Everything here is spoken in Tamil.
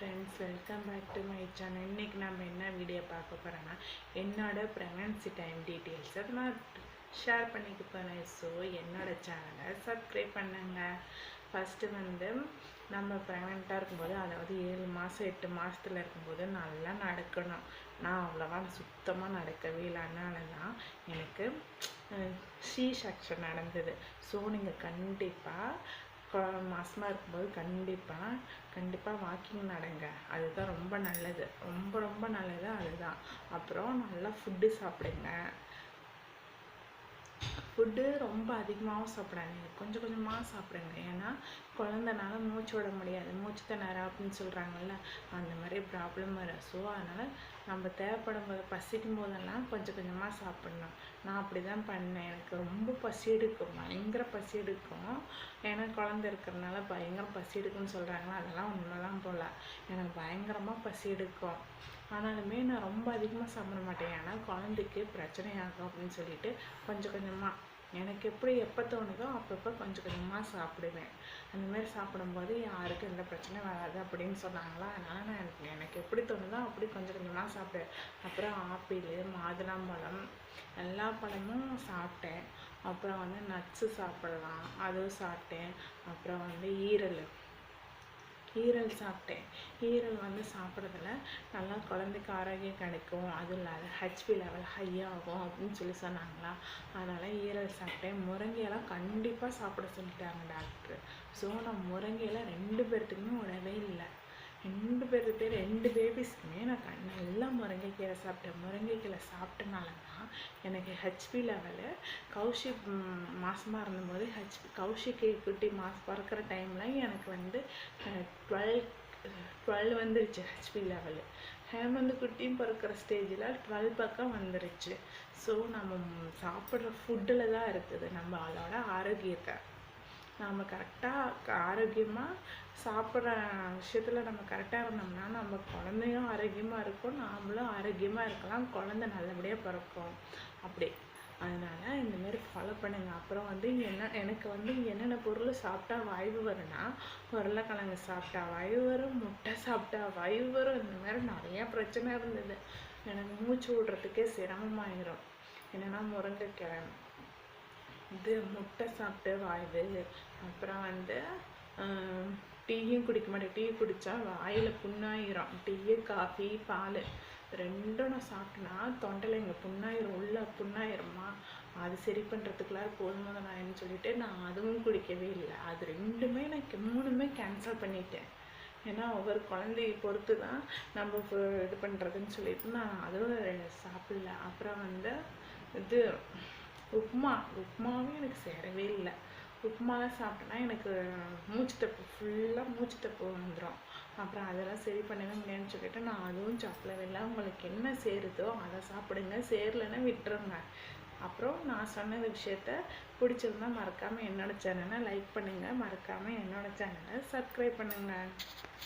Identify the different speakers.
Speaker 1: Friends, welcome back to my channel. இன்றைக்கி நம்ம என்ன வீடியோ பார்க்க போகிறோன்னா என்னோடய ப்ரெக்னன்சி டைம் டீட்டெயில்ஸை நான் ஷேர் பண்ணிக்க போகிறேன். ஸோ என்னோடய சேனலை சப்ஸ்கிரைப் பண்ணுங்க. ஃபஸ்ட்டு நம்ம ப்ரெக்னெண்ட்டாக இருக்கும்போது, அதாவது 7 மாதம் 8 மாதத்தில் இருக்கும்போது நல்லா நடக்கணும். நான் அவ்வளோவா சுத்தமாக நடக்கவே இல்லை. அதனால தான் எனக்கு சி செக்ஷன் நடந்தது. ஸோ நீங்கள் கண்டிப்பாக மாசமாக இருக்கும்போது கண்டிப்பாக வாக்கிங் நடங்க. அதுதான் ரொம்ப நல்லது, ரொம்ப நல்லது அதுதான். அப்புறம் நல்லா ஃபுட்டு சாப்பிடுங்க. ஃபுட்டு ரொம்ப அதிகமாகவும் சாப்பிடாதீங்க, கொஞ்சம் கொஞ்சமாக சாப்பிடுங்க. ஏன்னா குழந்தனால மூச்சு விட முடியாது, மூச்சு திணற அப்படின்னு சொல்கிறாங்கல்ல, அந்த மாதிரி ப்ராப்ளம் வரும். ஸோ அதனால் நம்ம தேவைப்படும் போது, பசிக்கும் போதெல்லாம் கொஞ்சம் கொஞ்சமாக சாப்பிட்ணும். நான் அப்படி தான் பண்ணேன். எனக்கு ரொம்ப பசி எடுக்கும், பயங்கர பசி எடுக்கும். ஏன்னா குழந்த இருக்கிறதுனால பயங்கர பசி எடுக்கும்னு சொல்கிறாங்களா, அதெல்லாம் உண்மைதான் போல். எனக்கு பயங்கரமாக பசி எடுக்கும். ஆனாலுமே நான் ரொம்ப அதிகமாக சாப்பிட மாட்டேன், ஏன்னா குழந்தைக்கு பிரச்சனையாகும் அப்படின்னு சொல்லிட்டு கொஞ்சம் கொஞ்சமாக எனக்கு எப்போ தோணுதோ அப்பப்போ கொஞ்சம் கொஞ்சமாக சாப்பிடுவேன். அந்தமாரி சாப்பிடும்போது யாருக்கும் எந்த பிரச்சனையும் வராது அப்படின்னு சொன்னாங்களா, அதனால் நான் எனக்கு எப்படி தோணுதோ அப்படி கொஞ்சம் கொஞ்சமாக சாப்பிடுவேன். அப்புறம் ஆப்பிள், மாதுளம்பழம், எல்லா பழமும் சாப்பிட்டேன். அப்புறம் நட்ஸு சாப்பிட்லாம், அதுவும் சாப்பிட்டேன். அப்புறம் ஈரல் சாப்பிட்டேன். ஈரல் சாப்பிட்றதுல நல்லா குழந்தைக்கு ஆரோக்கியம் கிடைக்கும், அதுவும் இல்லாத ஹெச்பி லெவல் ஹையாகும் அப்படின்னு சொல்லி சொன்னாங்களா, அதனால் ஈரல் சாப்பிட்டேன். முருங்கையெல்லாம் கண்டிப்பாக சாப்பிட சொல்லிட்டாங்க டாக்டர். ஸோ நான் முருங்கையெல்லாம் 2 பேர்த்துக்குமே விடவே இல்லை. 2 பேபிஸ்க்குமே நான் நல்லா முருங்கைக்கீரை சாப்பிட்டேன். முருங்கைக்கீரை சாப்பிட்டனால தான் எனக்கு ஹெச்பி லெவலு, கௌஷிக் மாதமாக இருந்தபோது கௌஷிக் குட்டி பிறக்கிற டைமில் எனக்கு 12 வந்துருச்சு ஹெச்பி லெவலு. ஹேமந்து குட்டியும் பிறக்கிற ஸ்டேஜில் 12 பக்கம் வந்துருச்சு. ஸோ நம்ம சாப்பிட்ற ஃபுட்டில் தான் இருக்குது நம்ம அதோட ஆரோக்கியத்தை. நம்ம கரெக்டாக ஆரோக்கியமாக சாப்பிட்ற விஷயத்தில் நம்ம கரெக்டாக இருந்தோம்னா நம்ம குழந்தையும் ஆரோக்கியமாக இருக்கும், நாமளும் ஆரோக்கியமாக இருக்கலாம், குழந்தை நல்லபடியாக பிறக்கும். அப்படி அதனால் இந்தமாரி ஃபாலோ பண்ணுங்கள். அப்புறம் எனக்கு என்னென்ன பொருள் சாப்பிட்டா வாய்வு வரும்னா, உருளைக்கிழங்கு சாப்பிட்டா வாய்வு வரும், முட்டை சாப்பிட்டா வாய்வு வரும். இந்த மாதிரி நிறையா பிரச்சனை இருந்தது. எனக்கு மூச்சு விடுறதுக்கே சிரமமாயிரும். என்னென்னா முருங்கைக்கீரை, முட்டை சாப்பிட்டு வாய்வு. அப்புறம் டீயும் குடிக்க மாட்டேன். டீ குடித்தா வாயில் புண்ணாயிரும். டீ, காஃபி, பால் ரெண்டும் நான் சாப்பிட்டேன்னா தொண்டையில் இங்கே புண்ணாயிரும், உள்ள புண்ணாயிருமா, அது சரி பண்ணுறதுக்குள்ளார போதுமாதான் ஆயின்னு சொல்லிட்டு நான் அதுவும் குடிக்கவே இல்லை. அது 3மே கேன்சல் பண்ணிட்டேன். ஏன்னா ஒவ்வொரு குழந்தையை பொறுத்து தான் நம்ம இது பண்ணுறதுன்னு சொல்லிட்டு நான் அதுவும் சாப்பிடல. அப்புறம் உப்புமாவும் எனக்கு சேரவே இல்லை. உப்புமாலாம் சாப்பிட்டேன்னா எனக்கு ஃபுல்லாக மூச்சு தப்பு வந்துடும். அப்புறம் அதெல்லாம் சரி பண்ணவே முடியாதுன்னு சொல்லிட்டு நான் அதுவும் சாப்பிடவே இல்லை. உங்களுக்கு என்ன சேருதோ அதை சாப்பிடுங்க, சேரலைன்னா விட்டுருங்க. அப்புறம் நான் சொன்ன விஷயத்த பிடிச்சிருந்தா மறக்காமல் என்னோடய சேனலை லைக் பண்ணுங்கள், மறக்காமல் என்னோடய சேனலை சப்ஸ்கிரைப் பண்ணுங்கள்.